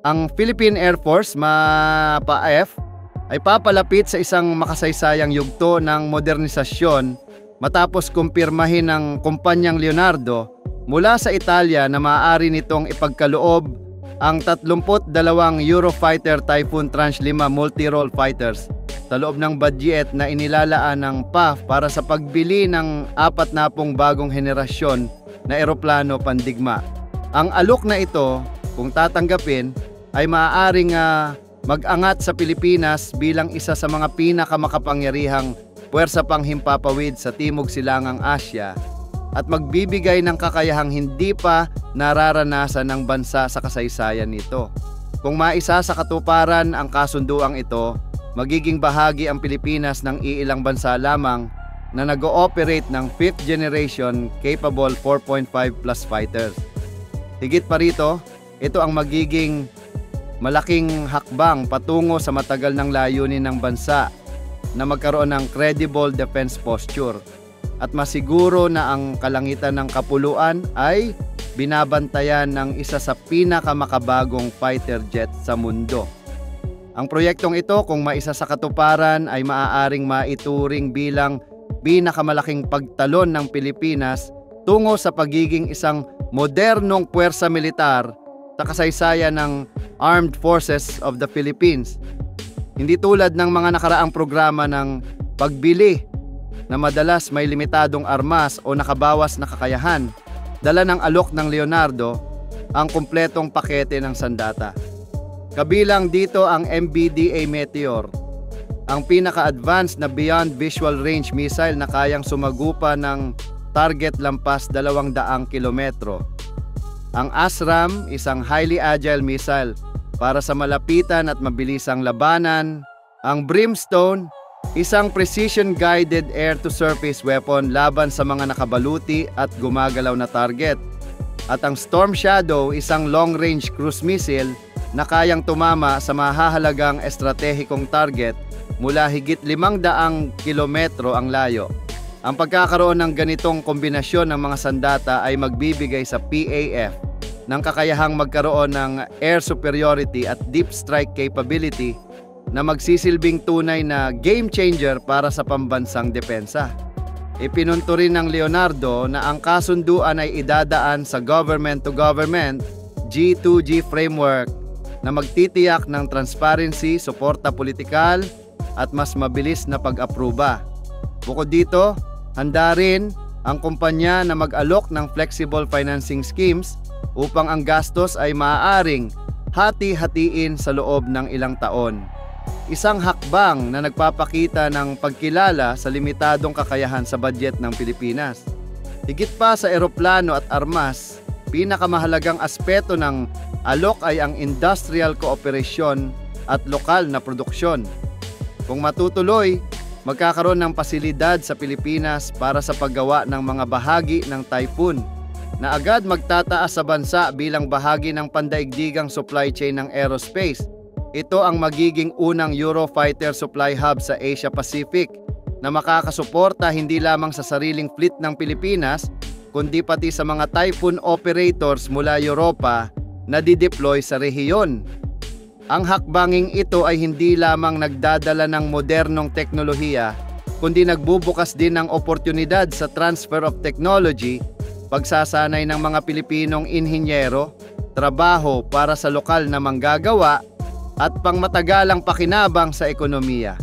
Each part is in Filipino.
Ang Philippine Air Force, MAPAF, ay papalapit sa isang makasaysayang yugto ng modernisasyon matapos kumpirmahin ng kumpanyang Leonardo mula sa Italia na maaari nitong ipagkaloob ang 32 Eurofighter Typhoon Tranche 5 multi-role fighters sa loob ng budget na inilalaan ng PAF para sa pagbili ng 40 bagong henerasyon na eroplano pandigma. Ang alok na ito, kung tatanggapin, ay maaaring mag-angat sa Pilipinas bilang isa sa mga pinakamakapangyarihang puwersa panghimpapawid sa Timog Silangang Asya at magbibigay ng kakayahang hindi pa nararanasan ng bansa sa kasaysayan nito. Kung maisa sa katuparan ang kasunduang ito, magiging bahagi ang Pilipinas ng iilang bansa lamang na nag-ooperate ng 5th generation capable 4.5 plus fighters. Higit pa rito, ito ang magiging malaking hakbang patungo sa matagal ng layunin ng bansa na magkaroon ng credible defense posture at masiguro na ang kalangitan ng kapuluan ay binabantayan ng isa sa pinakamakabagong fighter jet sa mundo. Ang proyektong ito, kung maisa sa katuparan, ay maaaring maituring bilang pinakamalaking pagtalon ng Pilipinas tungo sa pagiging isang modernong puwersa militar sa kasaysayan ng Armed Forces of the Philippines. Hindi tulad ng mga nakaraang programa ng pagbili na madalas may limitadong armas o nakabawas na kakayahan, dala ng alok ng Leonardo ang kumpletong pakete ng sandata. Kabilang dito ang MBDA Meteor, ang pinaka-advanced na beyond visual range missile na kayang sumagupa ng target lampas 200 kilometro. Ang ASRAM, isang highly agile missile para sa malapitan at mabilisang labanan. Ang Brimstone, isang precision-guided air-to-surface weapon laban sa mga nakabaluti at gumagalaw na target. At ang Storm Shadow, isang long-range cruise missile na kayang tumama sa mahahalagang estratehikong target mula higit 500 kilometro ang layo. Ang pagkakaroon ng ganitong kombinasyon ng mga sandata ay magbibigay sa PAF ng kakayahang magkaroon ng air superiority at deep strike capability na magsisilbing tunay na game changer para sa pambansang depensa. Ipinunto rin ng Leonardo na ang kasunduan ay idadaan sa government-to-government G2G framework na magtitiyak ng transparency, suporta politikal at mas mabilis na pag-aproba. Bukod dito, handa rin ang kumpanya na mag-alok ng flexible financing schemes upang ang gastos ay maaaring hati-hatiin sa loob ng ilang taon. Isang hakbang na nagpapakita ng pagkilala sa limitadong kakayahan sa budget ng Pilipinas. Higit pa sa eroplano at armas, pinakamahalagang aspeto ng alok ay ang industrial cooperation at lokal na produksyon. Kung matutuloy, magkakaroon ng pasilidad sa Pilipinas para sa paggawa ng mga bahagi ng Typhoon na agad magtataas sa bansa bilang bahagi ng pandaigdigang supply chain ng aerospace. Ito ang magiging unang Eurofighter supply hub sa Asia Pacific na makakasuporta hindi lamang sa sariling fleet ng Pilipinas kundi pati sa mga Typhoon operators mula Europa na dideploy sa rehiyon. Ang hakbanging ito ay hindi lamang nagdadala ng modernong teknolohiya, kundi nagbubukas din ng oportunidad sa transfer of technology, pagsasanay ng mga Pilipinong inhinyero, trabaho para sa lokal na manggagawa, at pangmatagalang pakinabang sa ekonomiya.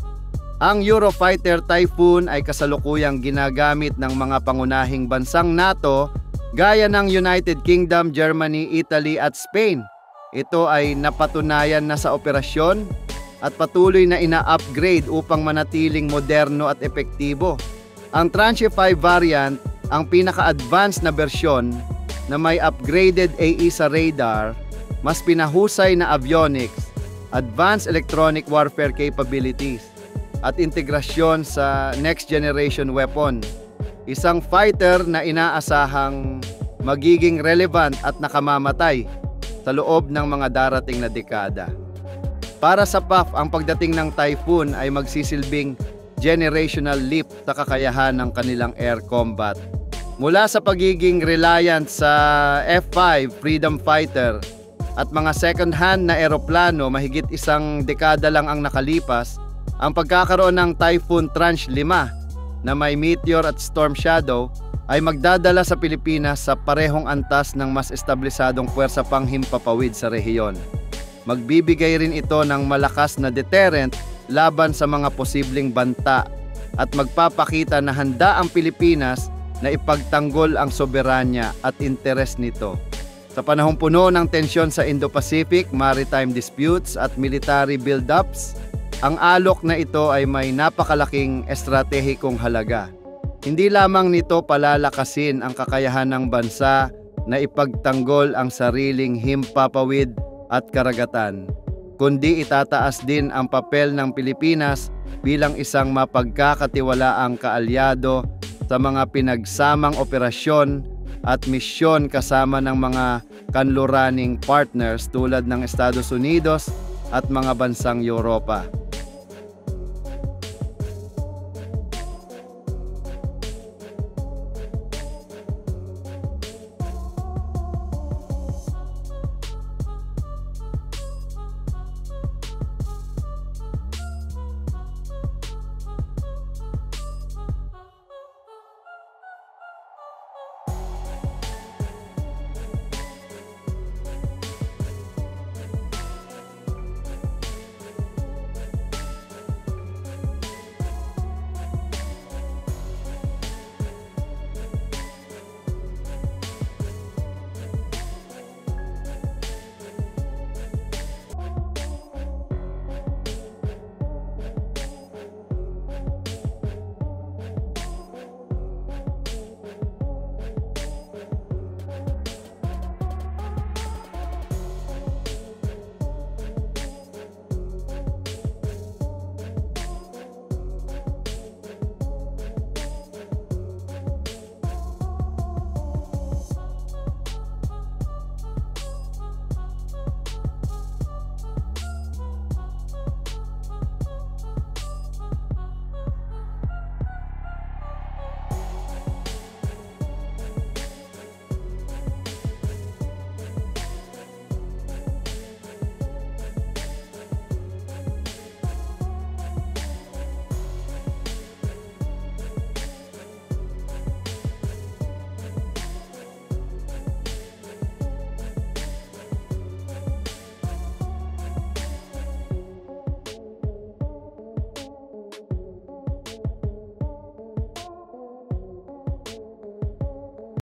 Ang Eurofighter Typhoon ay kasalukuyang ginagamit ng mga pangunahing bansang NATO gaya ng United Kingdom, Germany, Italy at Spain. Ito ay napatunayan na sa operasyon at patuloy na ina-upgrade upang manatiling moderno at epektibo. Ang Tranche 5 variant, ang pinaka-advanced na bersyon na may upgraded AESA radar, mas pinahusay na avionics, advanced electronic warfare capabilities, at integrasyon sa next generation weapon. Isang fighter na inaasahang magiging relevant at nakamamatay sa loob ng mga darating na dekada. Para sa PAF, ang pagdating ng Typhoon ay magsisilbing generational leap sa kakayahan ng kanilang air combat. Mula sa pagiging reliant sa F-5 Freedom Fighter at mga second-hand na eroplano mahigit isang dekada lang ang nakalipas, ang pagkakaroon ng Typhoon Tranche 5 na may meteor at storm shadow ay magdadala sa Pilipinas sa parehong antas ng mas establisadong puwersa panghimpapawid sa rehiyon. Magbibigay rin ito ng malakas na deterrent laban sa mga posibleng banta at magpapakita na handa ang Pilipinas na ipagtanggol ang soberanya at interes nito. Sa panahong puno ng tensyon sa Indo-Pacific, maritime disputes at military build-ups, ang alok na ito ay may napakalaking estratehikong halaga. Hindi lamang nito palalakasin ang kakayahan ng bansa na ipagtanggol ang sariling himpapawid at karagatan, kundi itataas din ang papel ng Pilipinas bilang isang mapagkakatiwalaang kaalyado sa mga pinagsamang operasyon at misyon kasama ng mga kanluraning partners tulad ng Estados Unidos at mga bansang Europa.